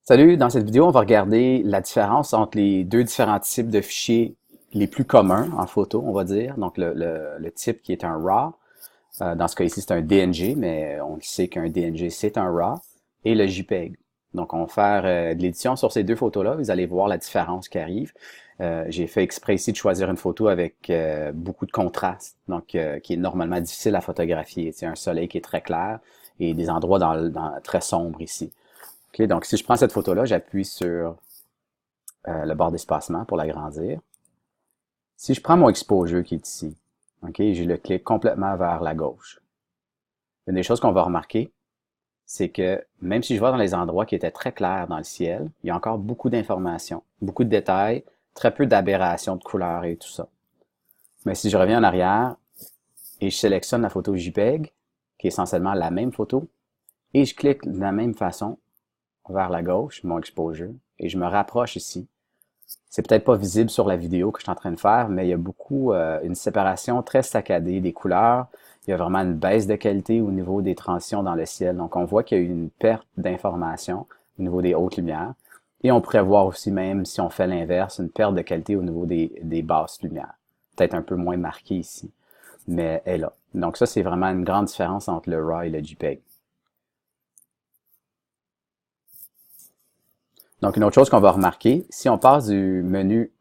Salut, dans cette vidéo, on va regarder la différence entre les deux différents types de fichiers les plus communs en photo, on va dire. Donc, le type qui est un RAW, dans ce cas ici, c'est un DNG, mais on sait qu'un DNG, c'est un RAW, et le JPEG. Donc, on va faire de l'édition sur ces deux photos-là. Vous allez voir la différence qui arrive. J'ai fait exprès ici de choisir une photo avec beaucoup de contraste, donc qui est normalement difficile à photographier. C'est un soleil qui est très clair et des endroits très sombres ici. OK, donc si je prends cette photo-là, j'appuie sur le barre d'espacement pour l'agrandir. Si je prends mon exposure qui est ici, OK, je le clique complètement vers la gauche. Une des choses qu'on va remarquer, c'est que même si je vais dans les endroits qui étaient très clairs dans le ciel, il y a encore beaucoup d'informations, beaucoup de détails, très peu d'aberrations de couleurs et tout ça. Mais si je reviens en arrière et je sélectionne la photo JPEG, qui est essentiellement la même photo, et je clique de la même façon vers la gauche, mon exposure, et je me rapproche ici. C'est peut-être pas visible sur la vidéo que je suis en train de faire, mais il y a beaucoup, une séparation très saccadée des couleurs. Il y a vraiment une baisse de qualité au niveau des transitions dans le ciel. Donc, on voit qu'il y a eu une perte d'information au niveau des hautes lumières. Et on pourrait voir aussi, même si on fait l'inverse, une perte de qualité au niveau des basses lumières. Peut-être un peu moins marquée ici, mais elle est là. Donc ça, c'est vraiment une grande différence entre le RAW et le JPEG. Donc, une autre chose qu'on va remarquer, si on passe du menu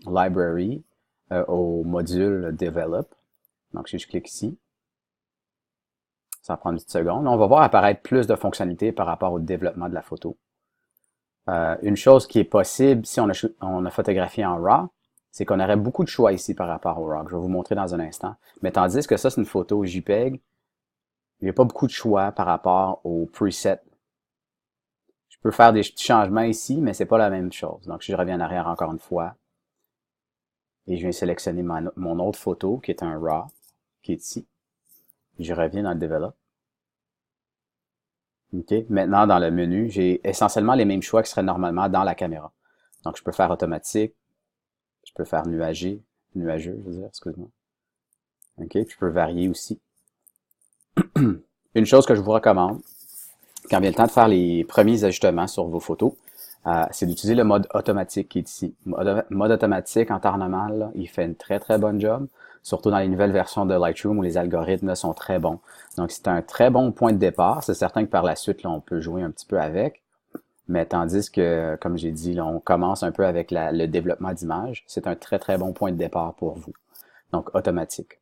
Library au module Develop, donc si je clique ici, ça va prendre une petite seconde, on va voir apparaître plus de fonctionnalités par rapport au développement de la photo. Une chose qui est possible si on a photographié en RAW, c'est qu'on aurait beaucoup de choix ici par rapport au RAW, que je vais vous montrer dans un instant. Mais tandis que ça, c'est une photo JPEG, il n'y a pas beaucoup de choix par rapport au preset. Je peux faire des petits changements ici, mais c'est pas la même chose. Donc, si je reviens en arrière encore une fois, et je viens sélectionner mon autre photo, qui est un RAW, qui est ici. Et je reviens dans le Develop. OK. Maintenant, dans le menu, j'ai essentiellement les mêmes choix qui seraient normalement dans la caméra. Donc, je peux faire automatique, je peux faire nuageux, je veux dire, excuse-moi. OK. Puis, je peux varier aussi. Une chose que je vous recommande, quand vient le temps de faire les premiers ajustements sur vos photos, c'est d'utiliser le mode automatique qui est ici. Mode automatique en temps normal, là, il fait une très très bonne job, surtout dans les nouvelles versions de Lightroom où les algorithmes là, sont très bons. Donc c'est un très bon point de départ. C'est certain que par la suite, là, on peut jouer un petit peu avec, mais tandis que, comme j'ai dit, là, on commence un peu avec le développement d'image, c'est un très très bon point de départ pour vous. Donc automatique.